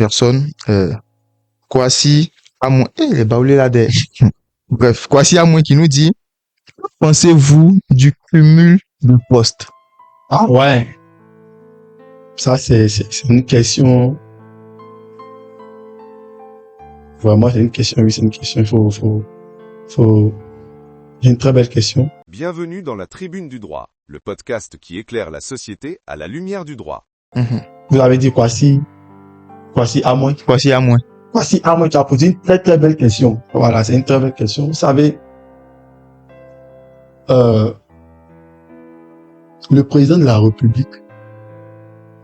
personne, Kwasi Amoué, les baoulés là des... Bref, Kwasi Amoué qui nous dit, pensez-vous du cumul de postes? Ah ouais. Ça, c'est une question. Vraiment, c'est une question. Oui, c'est une question. C'est une très belle question. Bienvenue dans la Tribune du droit, le podcast qui éclaire la société à la lumière du droit. Vous avez dit Kwasi Amoué. Kwasi Amoué. Kwasi Amoué, tu as posé une très très belle question. Voilà, c'est une très belle question. Vous savez, le président de la République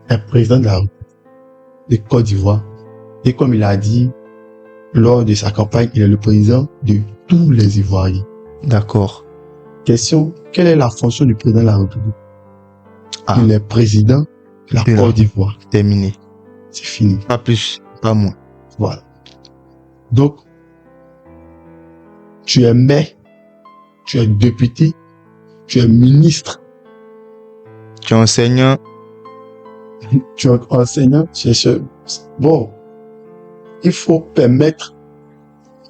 est président de la République de Côte d'Ivoire. Et comme il a dit lors de sa campagne, il est le président de tous les Ivoiriens. D'accord. Question, quelle est la fonction du président de la République? Il est président de la Côte d'Ivoire. Terminé. C'est fini. Pas plus, pas moins. Voilà. Donc, tu es maire, tu es député, tu es ministre, tu es enseignant, tu es enseignant, chercheur. Bon, il faut permettre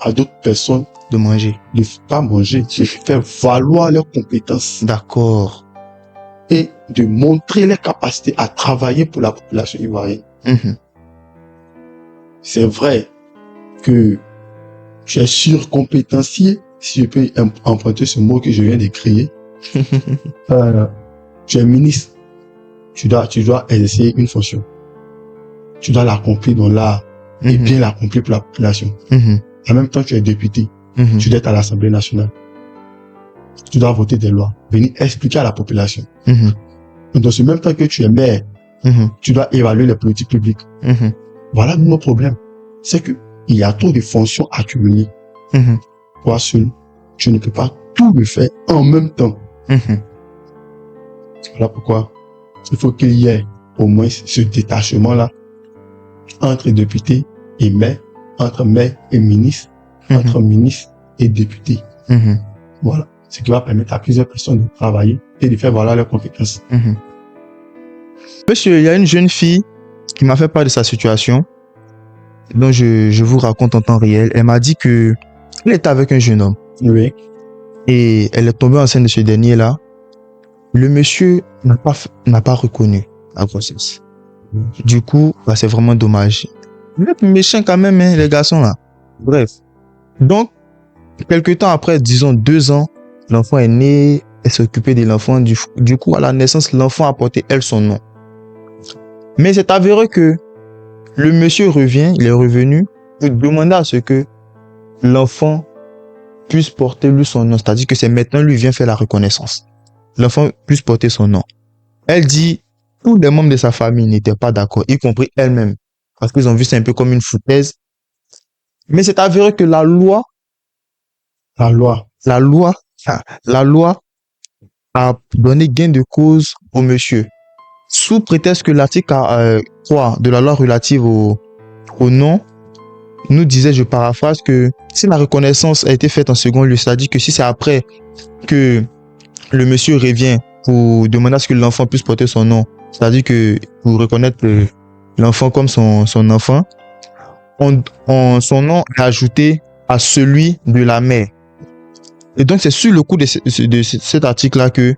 à d'autres personnes de manger. De pas manger, de faire valoir leurs compétences. D'accord. Et de montrer les capacités à travailler pour la population ivoirienne. C'est vrai que tu es surcompétencié, si je peux emprunter ce mot que je viens de créer. Tu es ministre. Tu dois exercer une fonction. Tu dois l'accomplir dans l'art et bien l'accomplir pour la population. En même temps, tu es député. Tu dois être à l'Assemblée nationale. Tu dois voter des lois, venir expliquer à la population. Dans ce même temps que tu es maire, tu dois évaluer les politiques publiques. Voilà notre problème. C'est que il y a trop de fonctions accumulées. Toi seul, tu ne peux pas tout le faire en même temps. Voilà pourquoi il faut qu'il y ait au moins ce détachement-là entre députés et maire, entre maire et ministre, entre ministre et député. Voilà. Ce qui va permettre à plusieurs personnes de travailler et de faire valoir leurs compétences. Monsieur, il y a une jeune fille qui m'a fait part de sa situation, dont je vous raconte en temps réel. Elle m'a dit que elle était avec un jeune homme. Oui. Et elle est tombée enceinte de ce dernier-là. Le monsieur n'a pas reconnu la grossesse. Du coup, c'est vraiment dommage. Vous êtes méchants quand même, hein, les garçons là. Bref. Donc, quelque temps après, disons 2 ans, l'enfant est né, elle s'est occupée de l'enfant. Du coup, à la naissance, l'enfant a porté, elle, son nom. Mais c'est avéré que le monsieur revient, il est revenu pour demander à ce que l'enfant puisse porter lui son nom. C'est-à-dire que c'est maintenant lui vient faire la reconnaissance. L'enfant puisse porter son nom. Elle dit, tous les membres de sa famille n'étaient pas d'accord, y compris elle-même. Parce qu'ils ont vu ça un peu comme une foutaise. Mais c'est avéré que la loi a donné gain de cause au monsieur. Sous prétexte que l'article 3 de la loi relative au nom nous disait, je paraphrase, que si la reconnaissance a été faite en second lieu, c'est-à-dire que si c'est après que le monsieur revient pour demander à ce que l'enfant puisse porter son nom, c'est-à-dire que pour reconnaître l'enfant comme son enfant, son nom est ajouté à celui de la mère. Et donc, c'est sur le coup de cet article-là que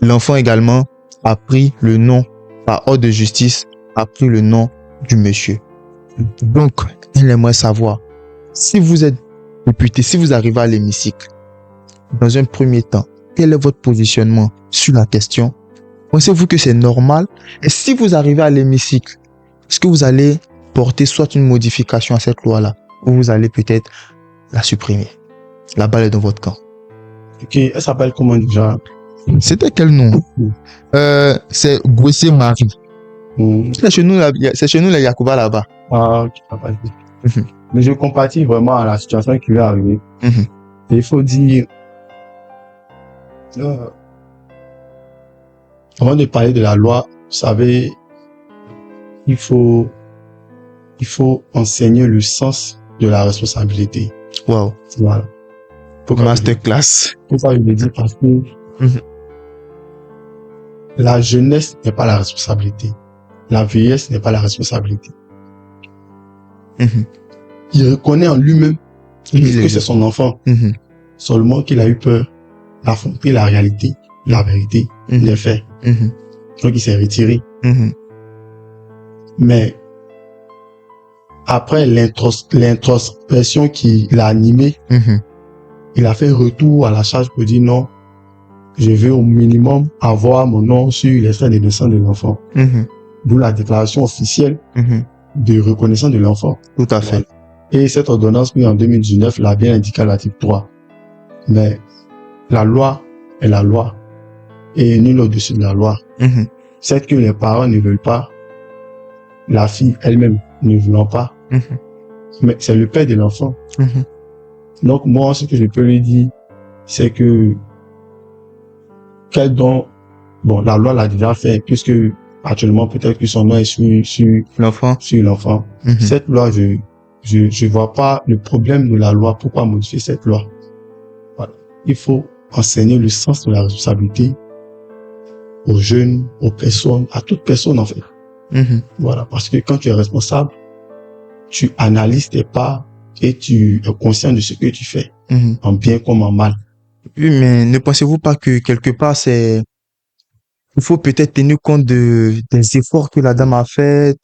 l'enfant également a pris le nom, par ordre de justice, a pris le nom du monsieur. Donc, il aimerait savoir, si vous êtes député, si vous arrivez à l'hémicycle, dans un premier temps, quel est votre positionnement sur la question? Pensez-vous que c'est normal? Et si vous arrivez à l'hémicycle, est-ce que vous allez porter soit une modification à cette loi-là, ou vous allez peut-être la supprimer? La balle est dans votre camp. Ok, elle s'appelle comment déjà? C'était quel nom? C'est Gwessé Marie. C'est chez nous, les Yacouba là-bas. Ah, ok. Mais je compatis vraiment à la situation qui lui est arrivée. Et il faut dire, avant de parler de la loi, vous savez, il faut enseigner le sens de la responsabilité. Wow. Voilà. Masterclass. Pourquoi je le dis? Parce que la jeunesse n'est pas la responsabilité. La vieillesse n'est pas la responsabilité. Il reconnaît en lui-même que c'est son enfant. Seulement qu'il a eu peur d'affronter la réalité, la vérité, les faits. Donc il s'est retiré. Mais après l'introspection qui l'a animé, il a fait retour à la charge pour dire non, je veux au minimum avoir mon nom sur l'extrait de naissance de l'enfant. D'où la déclaration officielle de reconnaissance de l'enfant. Tout à fait. Et cette ordonnance prise en 2019 l'a bien indiqué à l'article 3. Mais la loi est la loi. Et nul au-dessus de la loi. C'est que les parents ne veulent pas, la fille elle-même ne voulant pas, mais c'est le père de l'enfant. Donc moi, ce que je peux lui dire, c'est que quel don, bon, la loi l'a déjà fait, puisque actuellement peut-être que son nom est sur l'enfant. Cette loi, je vois pas le problème de la loi. Pourquoi modifier cette loi? Voilà. Il faut enseigner le sens de la responsabilité aux jeunes, aux personnes, à toute personne en fait. Voilà, parce que quand tu es responsable, tu analyses tes pas et tu es conscient de ce que tu fais, en bien comme en mal. Oui, mais ne pensez-vous pas que quelque part il faut peut-être tenir compte des efforts que la dame a fait,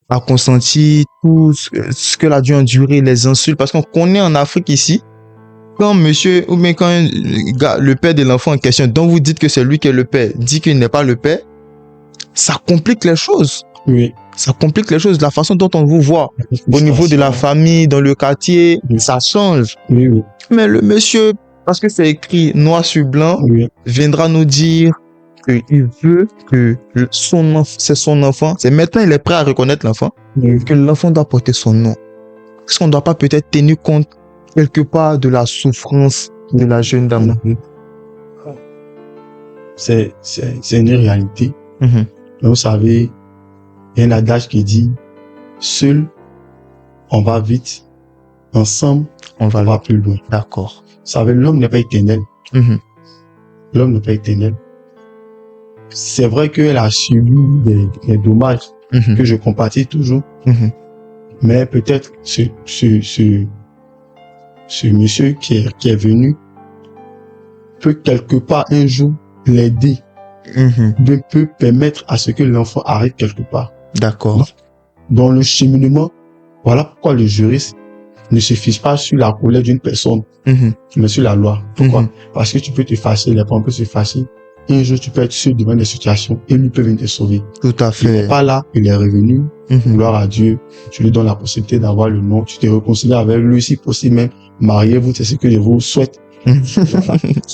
a consenti, tout ce qu'elle a dû endurer, les insultes, parce qu'on connaît en Afrique ici, quand monsieur, ou bien quand le père de l'enfant en question, dont vous dites que c'est lui qui est le père, dit qu'il n'est pas le père, ça complique les choses. Oui. Ça complique les choses. La façon dont on vous voit au niveau de la famille, dans le quartier, ça change. Oui. Mais le monsieur, parce que c'est écrit noir sur blanc, viendra nous dire qu'il veut que c'est son enfant. C'est maintenant il est prêt à reconnaître l'enfant, que l'enfant doit porter son nom. Est-ce qu'on ne doit pas peut-être tenir compte quelque part de la souffrance de la jeune dame? C'est une réalité. Mais vous savez, il y a un adage qui dit, seul, on va vite, ensemble, on va plus loin. D'accord. Vous savez, l'homme n'est pas éternel. L'homme n'est pas éternel. C'est vrai qu'elle a subi des dommages que je compatis toujours. Mais peut-être ce monsieur qui est venu peut quelque part un jour l'aider, peut permettre à ce que l'enfant arrive quelque part. D'accord. Dans le cheminement, voilà pourquoi le juriste ne se fiche pas sur la colère d'une personne, mais sur la loi. Pourquoi? Parce que tu peux te fâcher, les parents peuvent se fâcher. Un jour, tu peux être sûr devant des situations et lui peut venir te sauver. Tout à fait. Il n'est pas là, il est revenu. Gloire à Dieu. Tu lui donnes la possibilité d'avoir le nom. Tu te réconcilies avec lui, si possible même. Mariez-vous, c'est ce que je vous souhaite.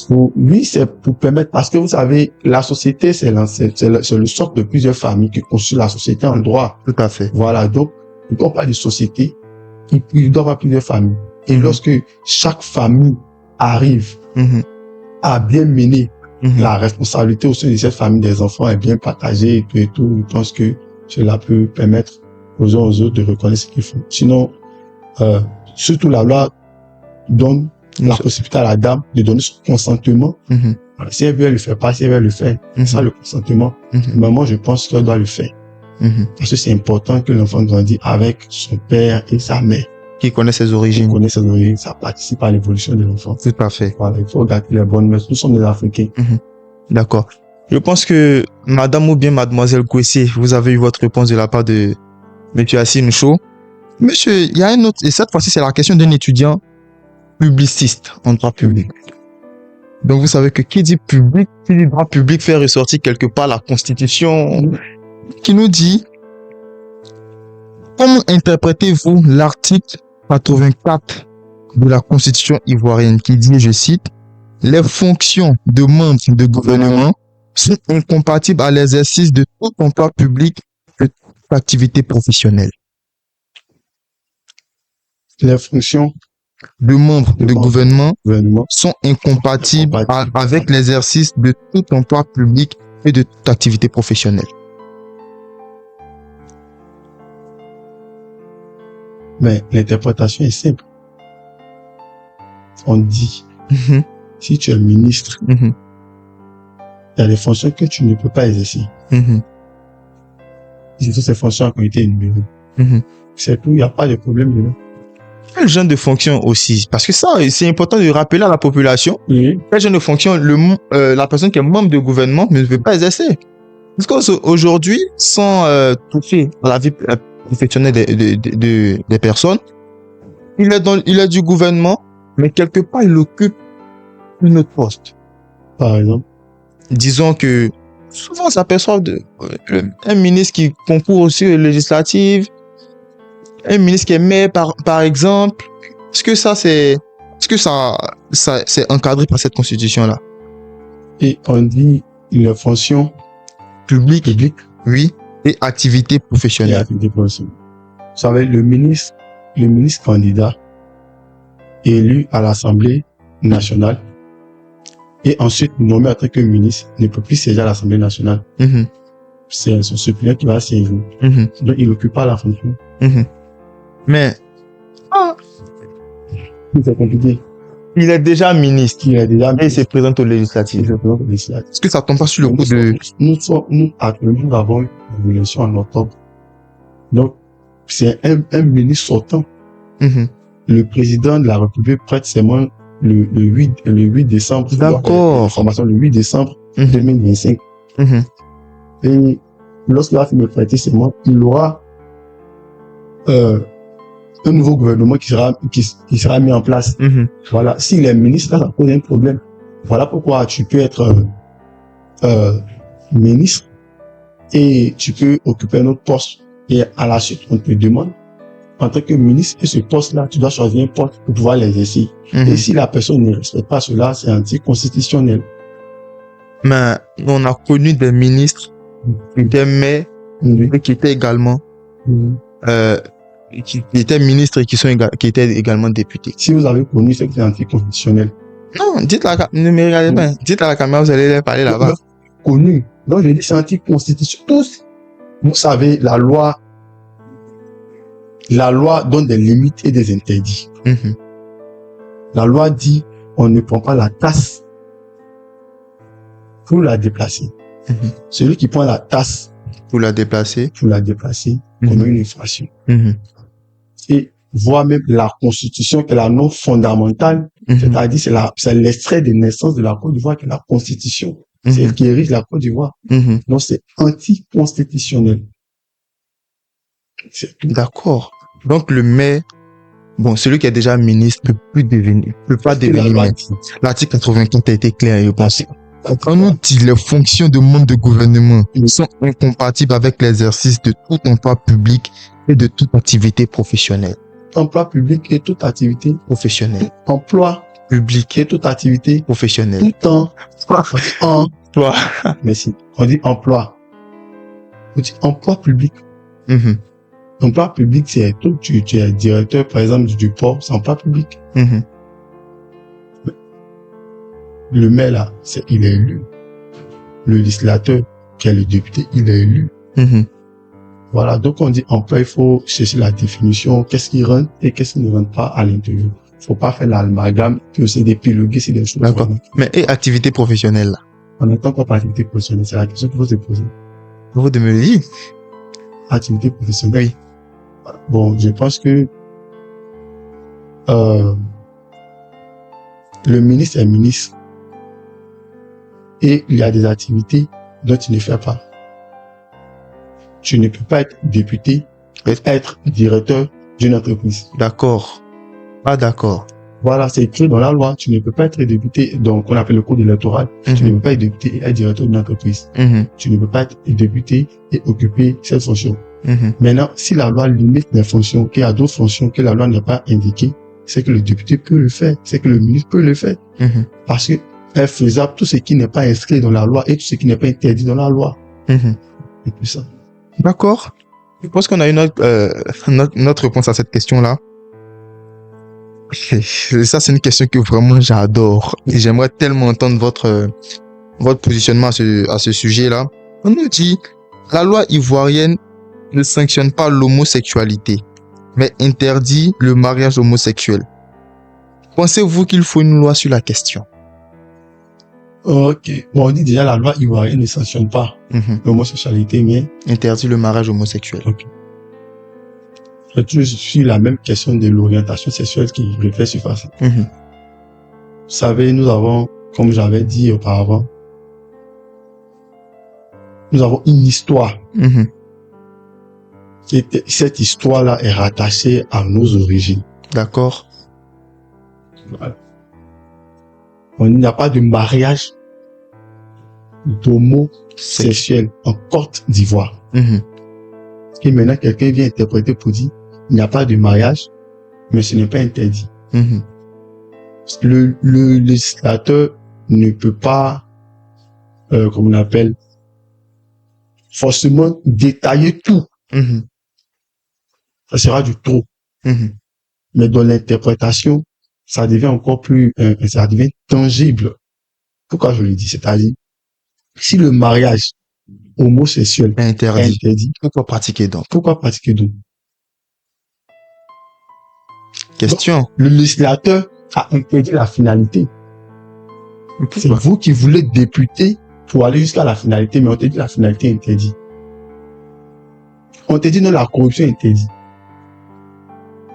Oui, c'est pour permettre, parce que vous savez, la société, c'est le socle de plusieurs familles qui constituent la société en droit. Tout à fait. Voilà. Donc, quand on parle de société, il doit y avoir plusieurs familles. Et lorsque chaque famille arrive à bien mener la responsabilité au sein de cette famille des enfants est bien partagée et tout, je pense que cela peut permettre aux uns aux autres de reconnaître ce qu'ils font. Sinon, surtout la loi donne la possibilité à la dame de donner son consentement. Voilà, si elle veut, elle le fait pas. Si elle veut le faire, ça le consentement. Mais moi, je pense qu'elle doit le faire. Parce que c'est important que l'enfant grandisse avec son père et sa mère. Qui connaît ses origines. Qui connaît ses origines, ça participe à l'évolution de l'enfant. Tout à fait. Voilà, il faut garder les bonnes mœurs. Nous sommes des Africains. D'accord. Je pense que madame ou bien mademoiselle Kwesi, vous avez eu votre réponse de la part de monsieur Assine Chou. Monsieur, il y a un autre, et cette fois-ci, c'est la question d'un étudiant publiciste en droit public. Donc, vous savez que qui dit public, qui dit droit public fait ressortir quelque part la Constitution qui nous dit comment interprétez-vous l'article 84 de la Constitution ivoirienne qui dit, je cite, les fonctions de membres de gouvernement sont incompatibles à l'exercice de tout emploi public et toute activité professionnelle. Les fonctions de membres de gouvernement sont incompatibles avec l'exercice de tout emploi public et de toute activité professionnelle. Mais l'interprétation est simple. On dit, si tu es ministre, il y a des fonctions que tu ne peux pas exercer. C'est toutes ces fonctions qui ont été énumérées. C'est tout, il n'y a pas de problème dedans. Quel genre de fonction aussi? Parce que ça, c'est important de rappeler à la population. Oui. Quel genre de fonction la personne qui est membre du gouvernement ne veut pas exercer? Parce qu'aujourd'hui, sans toucher à la vie professionnelle des personnes, il est du gouvernement, mais quelque part, il occupe un autre poste. Par exemple. Disons que souvent, on s'aperçoit un ministre qui concourt aussi aux législatives, un ministre qui est maire, par exemple. Est-ce que ça, c'est encadré par cette constitution-là? Et on dit une fonction Publique, oui, et activité et professionnelle. activité professionnelle. Vous savez, le ministre candidat élu à l'Assemblée nationale et ensuite nommé en tant que ministre ne peut plus siéger à l'Assemblée nationale. C'est son suppléant qui va siéger. Donc, il n'occupe pas la fonction. Mais C'est compliqué. il est déjà ministre. Il a déjà Et il se présente aux législatives. Est-ce que ça tombe pas sur le coup de... Nous, actuellement, nous avons une élection en octobre. Donc, c'est un ministre sortant. Le président de la République prête serment le 8 décembre. D'accord. Formation le 8 décembre 2025. Et lorsqu'il va finir de prêter serment, il aura un nouveau gouvernement qui sera mis en place. Voilà. S'il est ministre, là, ça pose un problème. Voilà pourquoi tu peux être ministre et tu peux occuper un autre poste. Et à la suite, on te demande, en tant que ministre, et ce poste-là, tu dois choisir un poste pour pouvoir l'exercer. Et si la personne ne respecte pas cela, c'est anticonstitutionnel. Mais on a connu des ministres, des maires, et qui étaient également qui étaient ministres et qui étaient également députés. Si vous avez connu, c'est que c'est anticonstitutionnel. Non, ne me regardez pas. Dites à la caméra, vous allez les parler là-bas. Connu. Donc, je dis c'est anticonstitutionnel. Tous, vous savez, la loi donne des limites et des interdits. La loi dit, on ne prend pas la tasse pour la déplacer. Celui qui prend la tasse pour la déplacer, comme une infraction. Et voire même la Constitution, qui est la norme fondamentale, c'est-à-dire c'est l'extrait de naissance de la Côte d'Ivoire, qui est la Constitution. C'est elle qui érige la Côte d'Ivoire. Donc c'est anticonstitutionnel. D'accord. Donc le maire, bon, celui qui est déjà ministre peut pas devenir maire. L'article 84 a été clair, je pense. Quand on dit les fonctions de membre de gouvernement sont incompatibles avec l'exercice de tout emploi public et de toute activité professionnelle. Emploi public et toute activité professionnelle. Emploi public et toute activité professionnelle. Tout temps. Emploi. Merci. On dit emploi. On dit emploi public. Emploi public, c'est tout. Tu es directeur, par exemple, du port, c'est emploi public. Le maire, là, il est élu. Le législateur, qui est le député, il est élu. Voilà. Donc, on dit emploi, il faut chercher la définition, qu'est-ce qui rentre et qu'est-ce qui ne rentre pas à l'intérieur. Faut pas faire l'amalgame, que c'est des pilogues, c'est des choses. D'accord. Mais, et activité professionnelle, là? On entend quoi par activité professionnelle? C'est la question qu'il faut se poser. Vous de me le dire. Activité professionnelle. Oui. Bon, je pense que, le ministre est ministre. Et il y a des activités dont il ne fait pas. Tu ne peux pas être député, être directeur d'une entreprise. D'accord. Ah, d'accord. Voilà, c'est écrit dans la loi. Tu ne peux pas être député, donc on appelle le code électoral. Tu ne peux pas être député et être directeur d'une entreprise. Tu ne peux pas être député et occuper cette fonction. Maintenant, si la loi limite les fonctions, qu'il y a d'autres fonctions que la loi n'a pas indiquées, c'est que le député peut le faire, c'est que le ministre peut le faire. Parce que est faisable tout ce qui n'est pas inscrit dans la loi et tout ce qui n'est pas interdit dans la loi. Et tout ça. D'accord. Je pense qu'on a une autre réponse à cette question-là. Ça, c'est une question que vraiment j'adore. Et j'aimerais tellement entendre votre positionnement à ce sujet-là. On nous dit, la loi ivoirienne ne sanctionne pas l'homosexualité, mais interdit le mariage homosexuel. Pensez-vous qu'il faut une loi sur la question? Ok. Bon, on dit déjà la loi ivoirienne ne sanctionne pas l'homosexualité, mais interdit le mariage homosexuel. Ok. C'est toujours sur la même question de l'orientation sexuelle qui refait surface. Mhm. Vous savez, nous avons, comme j'avais dit auparavant, nous avons une histoire. Mhm. Cette histoire-là est rattachée à nos origines. D'accord. Voilà. Il n'y a pas de mariage d'homosexuel en Côte d'Ivoire. Mhm. Et maintenant, quelqu'un vient interpréter pour dire, il n'y a pas de mariage, mais ce n'est pas interdit. Mhm. Le législateur ne peut pas, comme on appelle, forcément détailler tout. Mhm. Ça sera du trop. Mhm. Mais dans l'interprétation, ça devient encore plus, ça devient tangible. Pourquoi je le dis? C'est-à-dire, si le mariage homosexuel est Interdit. interdit, Pourquoi pratiquer donc? pourquoi pratiquer donc? Question. Le législateur a interdit la finalité. C'est Pourquoi? vous qui voulez députer pour aller jusqu'à la finalité, mais on te dit la finalité est interdite. On te dit non, la corruption est interdite.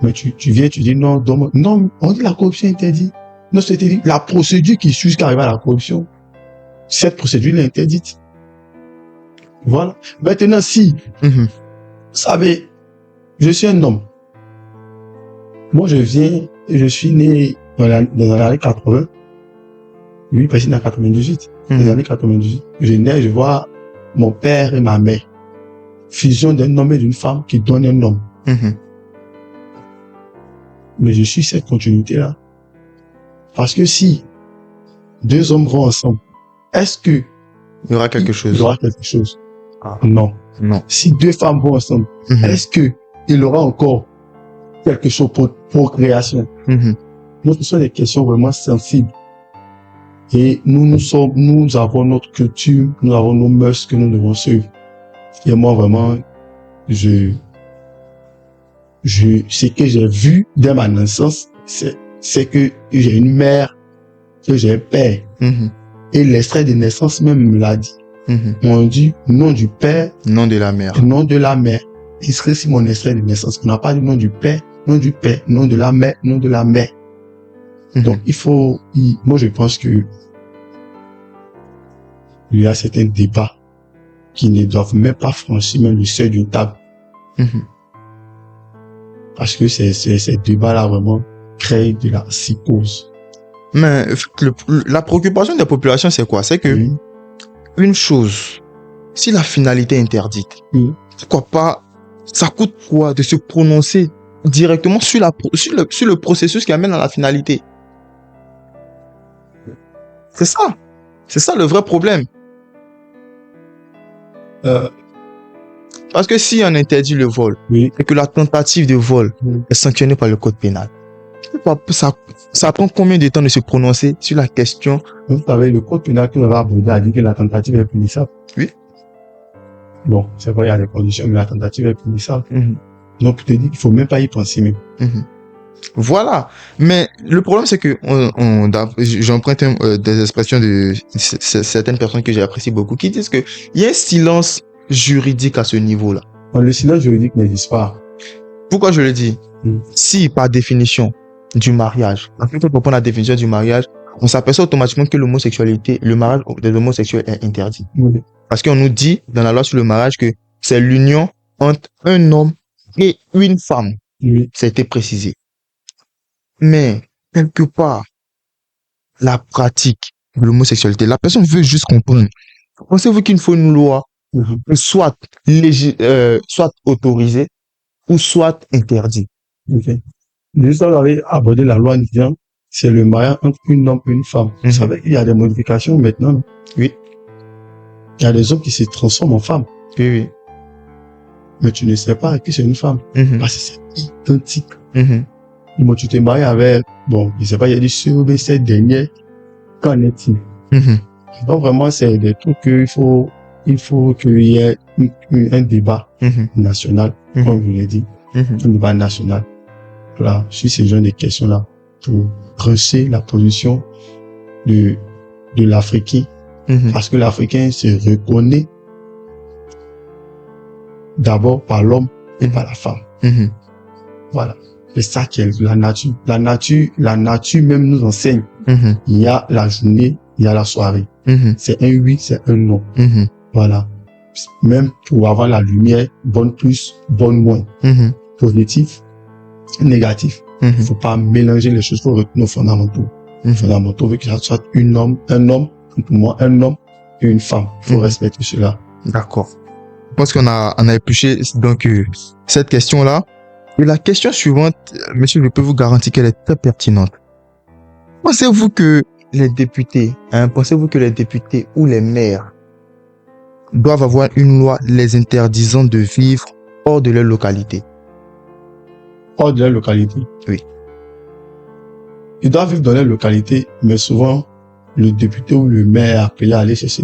Mais tu viens, tu dis non, non, on dit la corruption est interdite. Non, c'est interdit. La procédure qui suit jusqu'à arriver à la corruption, cette procédure est interdite. Voilà. Maintenant, si, Mhm. vous savez, je suis un homme. Moi, je suis né dans les années 80. Lui, il est né en 98. Dans les Mhm. années 98. Je nais, je vois mon père et ma mère. Fusion d'un homme et d'une femme qui donne un homme. Mhm. Mais je suis cette continuité-là. Parce que si deux hommes vont ensemble, est-ce que Il y aura quelque il chose. y aura quelque chose? Ah. Non. Non. Si deux femmes vont ensemble, Mhm. est-ce que il y aura encore quelque chose pour création? Mhm. Donc, ce sont des questions vraiment sensibles. Et nous avons notre culture, nous avons nos mœurs que nous devons suivre. Et moi, vraiment, ce que j'ai vu dès ma naissance, c'est que j'ai une mère, que j'ai un père. Mhm. Et l'extrait de naissance même me l'a dit. Mhm. On dit nom du père Nom de la mère. et nom de la mère. Il serait si mon extrait de naissance. On n'a pas dit nom du père, nom de la mère, nom de la mère. Mhm. Donc, moi, je pense que il y a certains débats qui ne doivent même pas franchir même le seuil d'une table. Mhm. Parce que ces débats-là vraiment créent de la psychose. Mais la préoccupation des populations, c'est quoi? C'est que Oui. une chose, si la finalité est interdite, Oui. pourquoi pas, ça coûte quoi de se prononcer directement sur le processus qui amène à la finalité? C'est ça. C'est ça le vrai problème. Parce que si on interdit le vol Oui. et que la tentative de vol Oui. est sanctionnée par le code pénal, ça prend combien de temps de se prononcer sur la question? Vous savez, le code pénal que vous avez abordé a dit que la tentative est punissable. Oui. Bon, c'est vrai, il y a des conditions, mais la tentative est punissable. Mhm. Donc, je te dis qu'il faut même pas y penser même. Mhm. Voilà. Mais le problème, c'est que j'emprunte des expressions de certaines personnes que j'apprécie beaucoup qui disent que il y a un silence juridique à ce niveau-là. Bon, le silence juridique n'existe pas. Pourquoi je le dis? Mm. Si, par définition du mariage, quand on prend la définition du mariage, on s'aperçoit automatiquement que le mariage des homosexuels est interdit. Oui. Parce qu'on nous dit dans la loi sur le mariage que c'est l'union entre un homme et une femme. Oui. Ça a été précisé. Mais, quelque part, la pratique de l'homosexualité, la personne veut juste comprendre. Pensez-vous qu'il faut une loi Mhm. soit autorisée ou soit interdite? Ok. Juste, vous avez abordé la loi en disant, c'est le mariage entre un homme et une femme. Mhm. Vous savez qu'il y a des modifications maintenant. Non? Oui. Il y a des hommes qui se transforment en femmes. Oui, oui. Mais tu ne sais pas que c'est une femme. Mhm. Parce que c'est identique. Mhm. Moi, tu t'es marié avec, bon, je sais pas, il y a du sur, mais cette dernière, qu'en est-il? Mhm. Donc, vraiment, c'est des trucs qu'il faut qu'il y ait un débat Mhm. national, Mhm. comme je l'ai dit, Mhm. un débat national. Voilà, sur ces genre de questions-là, pour trancher la position de l'Africain. Mhm. Parce que l'Africain se reconnaît d'abord par l'homme et par la femme. Mhm. Voilà. C'est ça qui est la nature. La nature même nous enseigne. Il y a la journée, il y a la soirée. C'est un oui, c'est un non. Voilà. Même pour avoir la lumière, bonne plus, bonne moins. Positif, négatif. Il faut pas mélanger les choses, il faut retenir nos fondamentaux. Fondamentaux veut que ça soit un homme, pour moi, un homme et une femme. Il faut respecter cela. D'accord. Je pense qu'on a épluché donc cette question-là. Et la question suivante, monsieur, je peux vous garantir qu'elle est très pertinente. Pensez-vous que les députés ou les maires doivent avoir une loi les interdisant de vivre hors de leur localité? Hors de leur localité? Oui. Ils doivent vivre dans leur localité, mais souvent, le député ou le maire est appelé à aller chercher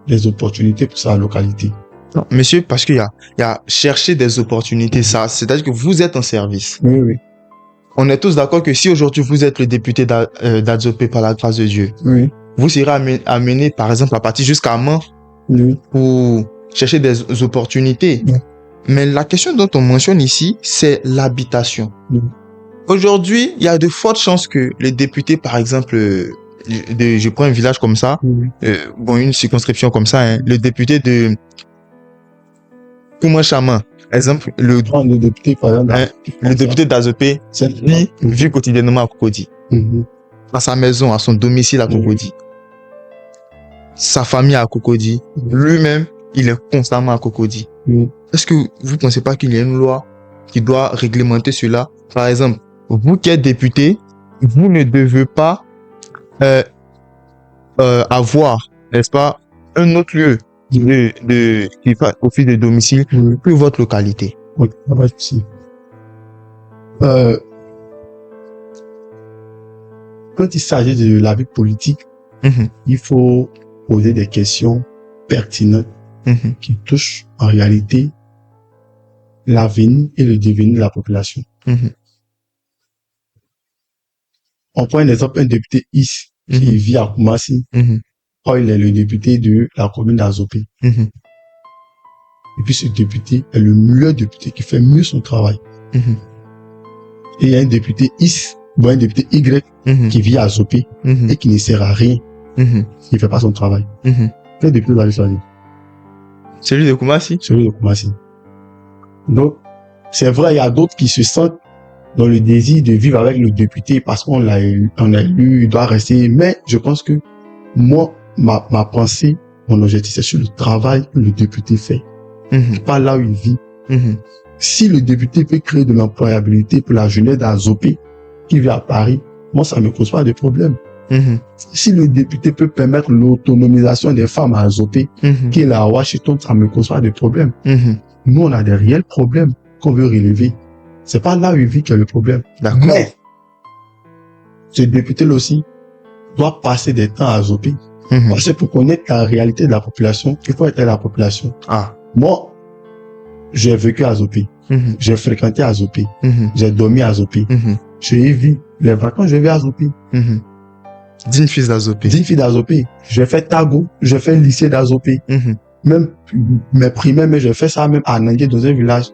des opportunités pour sa localité. Non, monsieur, parce qu'il y a chercher des opportunités, ça, c'est-à-dire que vous êtes en service. Oui, oui. On est tous d'accord que si aujourd'hui vous êtes le député d'Adzopé par la grâce de Dieu, oui, vous serez amené, par exemple, à partir jusqu'à Mans pour chercher des opportunités. Oui. Mais la question dont on mentionne ici, c'est l'habitation. Oui. Aujourd'hui, il y a de fortes chances que les députés, par exemple, je prends un village comme ça, une circonscription comme ça, le député de Poumoin-Chaman, exemple, le député, par exemple, le député d'Adzopé, lui, vit quotidiennement à Cocody. À sa maison, à son domicile à Cocody. Sa famille à Cocody. Lui-même, il est constamment à Cocody. Est-ce que vous ne pensez pas qu'il y a une loi qui doit réglementer cela? Par exemple, vous qui êtes député, vous ne devez pas avoir, n'est-ce pas, un autre lieu qui fait office de domicile que votre localité. Oui, pas de souci. Quand il s'agit de la vie politique, il faut poser des questions pertinentes qui touchent en réalité l'avenir et le devenir de la population. On prend un exemple, un député Is qui vit à Koumassi. Or, il est le député de la commune d'Adzopé. Et puis ce député est le meilleur député qui fait mieux son travail. Et il y a un député Is, un député Y qui vit à Adzopé et qui ne sert à rien. Il ne fait pas son travail. Quel député va le choisir? Celui de Koumassi? Celui de Koumassi. Donc, c'est vrai, il y a d'autres qui se sentent dans le désir de vivre avec le député parce qu'on l'a élu, il doit rester. Mais je pense que moi, ma pensée, mon objectif, c'est sur le travail que le député fait. Pas là où il vit. Si le député peut créer de l'employabilité pour la jeunesse d'Adzopé qui vit à Paris, moi, ça me cause pas de problème. Si le député peut permettre l'autonomisation des femmes à Adzopé, qui est là à Washington, ça me cause pas de problème. Nous, on a des réels problèmes qu'on veut relever. C'est pas là où il vit qu'il y a le problème. D'accord. Mais, ce député-là aussi doit passer des temps à Adzopé. Parce que pour connaître la réalité de la population, il faut être à la population. Moi, j'ai vécu à Adzopé. J'ai fréquenté Adzopé. J'ai dormi à Adzopé. J'ai vu les vacances, je vais à Adzopé. Digne fils d'Adzopé. Digne fils d'Adzopé. J'ai fait Tago, j'ai fait le lycée d'Adzopé. Même mes primaires, mais j'ai fait ça même à Nangué dans un village.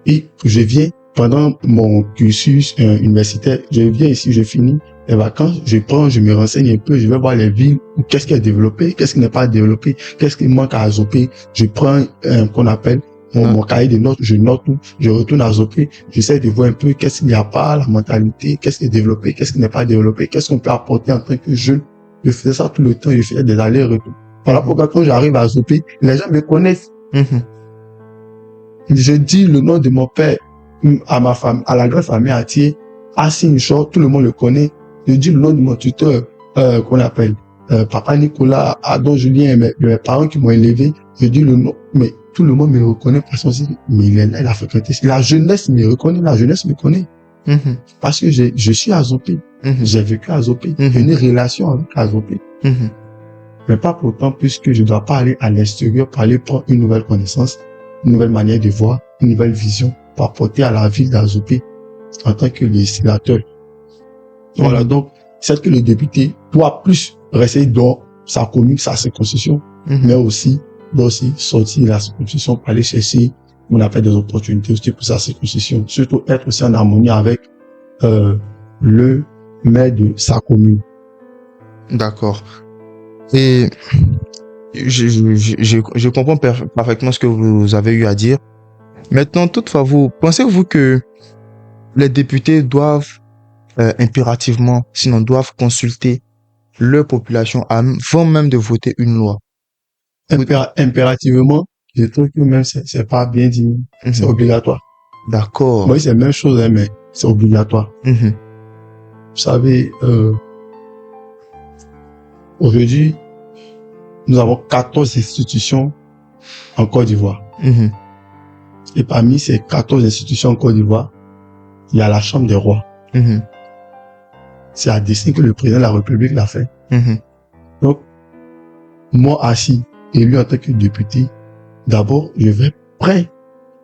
Et je viens, pendant mon cursus universitaire, je viens ici, je finis les vacances, je me renseigne un peu, je vais voir les villes, qu'est-ce qui est développé, qu'est-ce qui n'est pas développé, qu'est-ce qui manque à Adzopé. Je prends qu'on appelle mon cahier de notes, je note tout, je retourne à Adzopé, j'essaie de voir un peu qu'est-ce qu'il n'y a pas, la mentalité, qu'est-ce qui est développé, qu'est-ce qui n'est pas développé, qu'est-ce qu'on peut apporter en tant que jeune. Je faisais ça tout le temps, je faisais des allers-retours. Voilà pourquoi quand j'arrive à Adzopé, les gens me connaissent. Je dis le nom de mon père à ma femme, à la grande famille entière, Assine Shaw, tout le monde le connaît. Je dis le nom de mon tuteur, qu'on appelle Papa Nicolas, Adon Julien, mes parents qui m'ont élevé. Je dis le nom, mais tout le monde me reconnaît parce qu'on dit, mais il est là, il a fréquenté. La jeunesse me reconnaît, la jeunesse me connaît. Parce que je suis à Adzopé. J'ai vécu à Adzopé. J'ai une relation avec Adzopé. Mais pas pourtant, puisque je ne dois pas aller à l'extérieur pour aller prendre une nouvelle connaissance, une nouvelle manière de voir, une nouvelle vision pour apporter à la ville d'Adzopé en tant que législateur. Voilà, donc, c'est que le député doit plus rester dans sa commune, sa circonscription, mais aussi doit aussi sortir de la circonscription pour aller chercher on appelle des opportunités aussi pour sa circonscription. Surtout être aussi en harmonie avec le maire de sa commune. D'accord. Et je comprends parfaitement ce que vous avez eu à dire. Maintenant, toutefois, pensez-vous que les députés doivent impérativement, sinon doivent consulter leur population avant même de voter une loi? Impérativement, je trouve que même c'est pas bien dit, c'est obligatoire. D'accord. Moi, c'est la même chose, hein, mais c'est obligatoire. Vous savez, aujourd'hui, nous avons 14 institutions en Côte d'Ivoire. Et parmi ces 14 institutions en Côte d'Ivoire, il y a la Chambre des rois. C'est à dessein que le président de la République l'a fait. Donc, moi, assis, élu en tant que député, d'abord, je vais près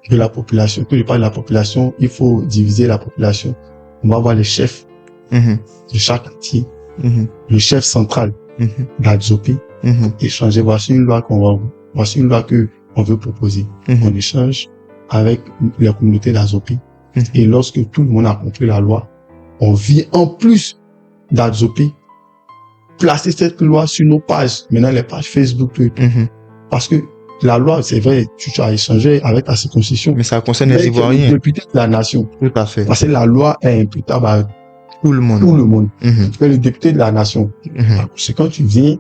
de la population. Quand je parle de la population, il faut diviser la population. On va voir les chefs de chaque quartier, le chef central d'Adzopé, échanger. Voici une loi que on veut proposer. On échange avec la communauté d'Adzopé. Et lorsque tout le monde a compris la loi, on vient en plus d'Adzopé placer cette loi sur nos pages, maintenant les pages Facebook, tout. Parce que la loi, c'est vrai, tu as échangé avec ta circonscription. Mais ça concerne les Ivoiriens. Le député de la nation. Tout à fait. Parce que la loi est imputable à tout le monde. Tout le monde. Mais le député de la nation. C'est quand tu viens,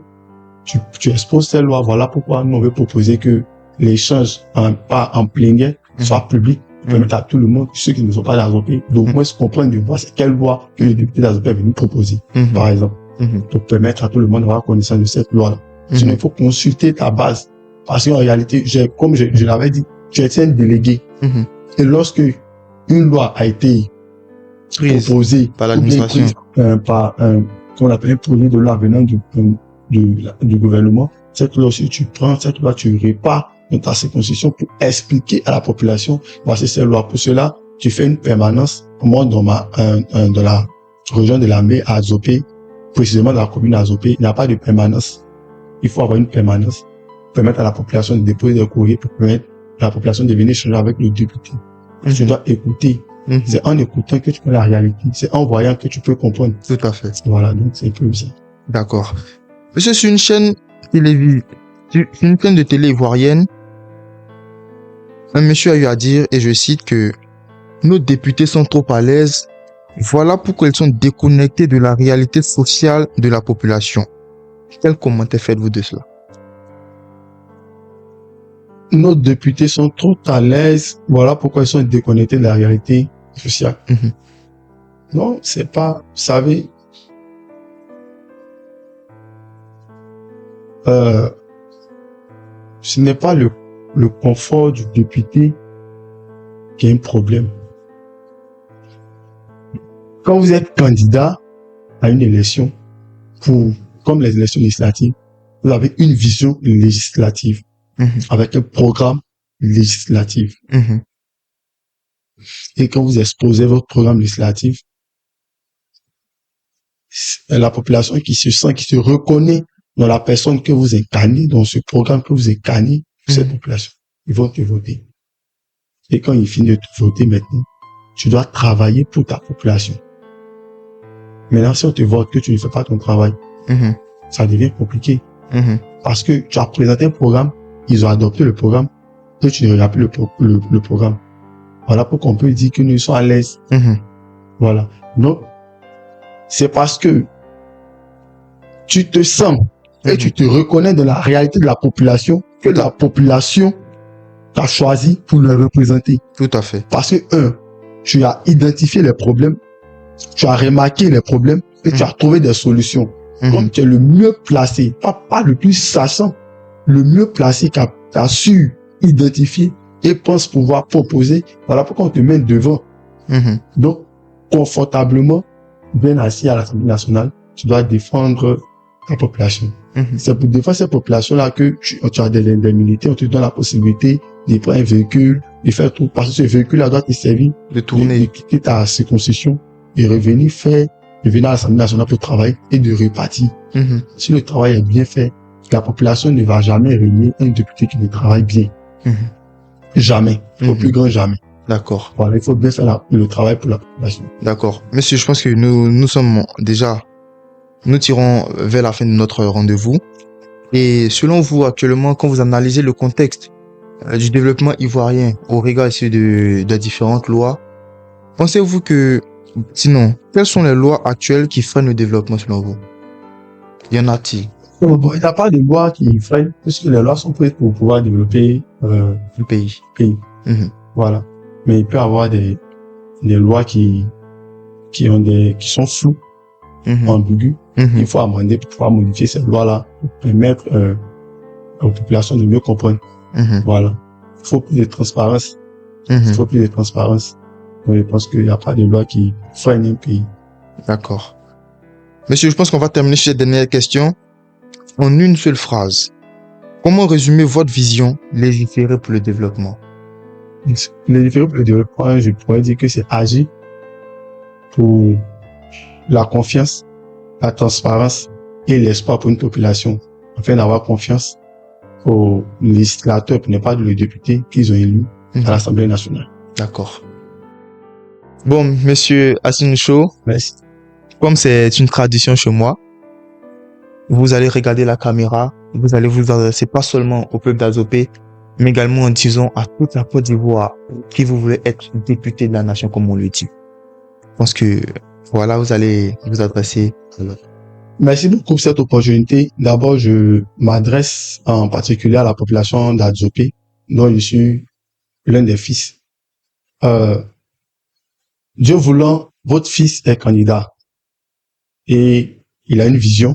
tu exposes cette loi. Voilà pourquoi nous on veut proposer que l'échange pas en plénière soit public. Permettre à tout le monde, ceux qui ne sont pas d'Adzopé, d'au moins se comprendre de voir c'est quelle loi que le député d'Adzopé est venu proposer, par exemple. Pour permettre à tout le monde d'avoir connaissance de cette loi-là. Sinon, il faut consulter ta base. Parce qu'en réalité, comme je l'avais dit, tu es un délégué. Et lorsque une loi a été proposée par l'administration, par qu'on appelle un projet de loi venant du gouvernement, cette loi aussi, tu prends cette loi, tu répares dans ta circonscription pour expliquer à la population, voici cette loi. Pour cela, tu fais une permanence. Moi, dans la région de la mer à Adzopé, précisément dans la commune d'Adzopé, il n'y a pas de permanence. Il faut avoir une permanence pour permettre à la population de déposer des courriers, pour permettre à la population de venir échanger avec le député. Tu dois écouter. C'est en écoutant que tu connais la réalité. C'est en voyant que tu peux comprendre. Tout à fait. Voilà, donc c'est comme ça. D'accord. Monsieur, c'est une chaîne de télé ivoirienne. Un monsieur a eu à dire, et je cite, que nos députés sont trop à l'aise. Voilà pourquoi ils sont déconnectés de la réalité sociale de la population. Quel commentaire faites-vous de cela? Nos députés sont trop à l'aise. Voilà pourquoi ils sont déconnectés de la réalité sociale. Non, c'est pas, vous savez, ce n'est pas le confort du député qui est un problème. Quand vous êtes candidat à une élection, comme les élections législatives, vous avez une vision législative avec un programme législatif. Et quand vous exposez votre programme législatif, la population qui se reconnaît dans la personne que vous incarnez, dans ce programme que vous incarnez, cette population, ils vont te voter. Et quand ils finissent de te voter maintenant, tu dois travailler pour ta population. Maintenant, si on te vote que tu ne fais pas ton travail, ça devient compliqué. Parce que tu as présenté un programme, ils ont adopté le programme, et tu ne regardes plus le programme. Voilà pourquoi on peut dire que nous sommes à l'aise. Voilà. Donc, c'est parce que tu te sens et tu te reconnais dans la réalité de la population que la population t'a choisi pour le représenter. Tout à fait. Parce que, tu as identifié les problèmes, tu as remarqué les problèmes et tu as trouvé des solutions. Comme tu es le mieux placé, pas le plus sachant, le mieux placé qui a su identifier et pense pouvoir proposer. Voilà pourquoi on te met devant. Donc, confortablement, bien assis à l'Assemblée nationale, tu dois défendre la population. C'est pour défendre cette population-là que tu as des indemnités, on te donne la possibilité de prendre un véhicule, de faire tout, parce que ce véhicule-là doit te servir de tourner, de quitter ta circonscription et revenir à l'Assemblée nationale pour travailler et de repartir. Si le travail est bien fait, la population ne va jamais régner un député qui ne travaille bien. jamais. Au plus grand jamais. D'accord. Voilà, il faut bien faire le travail pour la population. D'accord. Monsieur, je pense que nous tirons vers la fin de notre rendez-vous. Et selon vous, actuellement, quand vous analysez le contexte du développement ivoirien au regard ici de différentes lois, pensez-vous que, sinon, quelles sont les lois actuelles qui freinent le développement selon vous? Y en a-t-il? Bon, il n'y a pas de loi qui freine, puisque les lois sont prises pour pouvoir développer le pays. Voilà. Mais il peut y avoir des lois qui sont floues, ambiguës. Il faut amender pour pouvoir modifier ces lois-là, pour permettre aux populations de mieux comprendre. Voilà. Il faut plus de transparence. Il faut plus de transparence. Donc, je pense qu'il n'y a pas de loi qui freine un pays. D'accord. Monsieur, je pense qu'on va terminer sur cette dernière question en une seule phrase. Comment résumer votre vision légiférer pour le développement? Légiférer pour le développement, je pourrais dire que c'est agir pour la confiance, la transparence et l'espoir pour une population, afin d'avoir confiance aux législateurs, pour ne pas les députés qu'ils ont élus à l'Assemblée nationale. D'accord. Bon, monsieur Assine Cho, merci. Comme c'est une tradition chez moi, vous allez regarder la caméra, vous allez vous adresser pas seulement au peuple d'Azopé, mais également en disant à toute la Côte d'Ivoire qui vous voulez être député de la nation, comme on le dit. Je pense que, voilà, vous allez vous adresser à l'autre. Merci beaucoup pour cette opportunité. D'abord, je m'adresse en particulier à la population d'Azopé, dont je suis l'un des fils. Dieu voulant, votre fils est candidat. Et il a une vision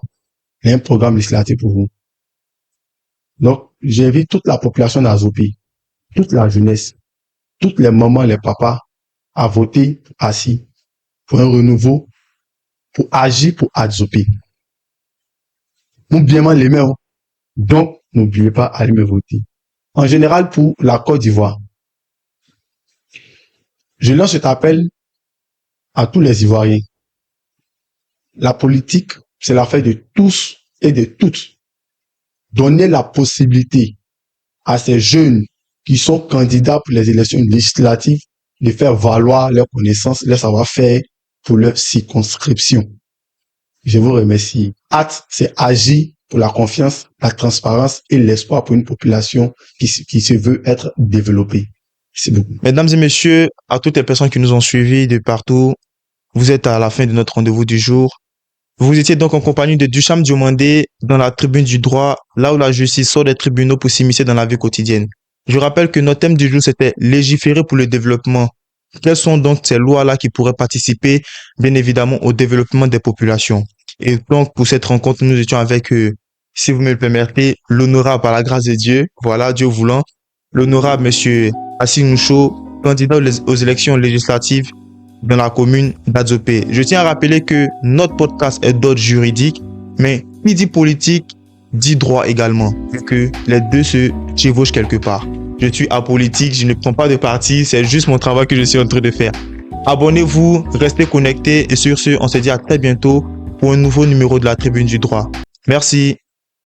et un programme législatif pour vous. Donc, j'invite toute la population d'Azopé, toute la jeunesse, toutes les mamans, les papas, à voter assis pour un renouveau, pour agir pour Azopé. N'oubliez pas les mains. Donc, n'oubliez pas d'aller me voter. En général, pour la Côte d'Ivoire, je lance cet appel à tous les Ivoiriens. La politique, c'est l'affaire de tous et de toutes. Donnez la possibilité à ces jeunes qui sont candidats pour les élections législatives de faire valoir leurs connaissances, leur savoir-faire pour leur circonscription. Je vous remercie. Hâte, c'est agir pour la confiance, la transparence et l'espoir pour une population qui se veut être développée. Merci beaucoup. Mesdames et messieurs, à toutes les personnes qui nous ont suivis de partout, vous êtes à la fin de notre rendez-vous du jour. Vous étiez donc en compagnie de Dusham Diomandé dans la tribune du droit, là où la justice sort des tribunaux pour s'immiscer dans la vie quotidienne. Je rappelle que notre thème du jour, c'était légiférer pour le développement. Quelles sont donc ces lois-là qui pourraient participer, bien évidemment, au développement des populations? Et donc, pour cette rencontre, nous étions avec, si vous me le permettez, l'honorable par la grâce de Dieu, voilà, Dieu voulant, l'honorable monsieur Assine Cho, candidat aux élections législatives dans la commune d'Azopé. Je tiens à rappeler que notre podcast est d'ordre juridique, mais qui dit politique, dit droit également, vu que les deux se chevauchent quelque part. Je suis apolitique, je ne prends pas de parti, c'est juste mon travail que je suis en train de faire. Abonnez-vous, restez connectés et sur ce, on se dit à très bientôt pour un nouveau numéro de la Tribune du Droit. Merci.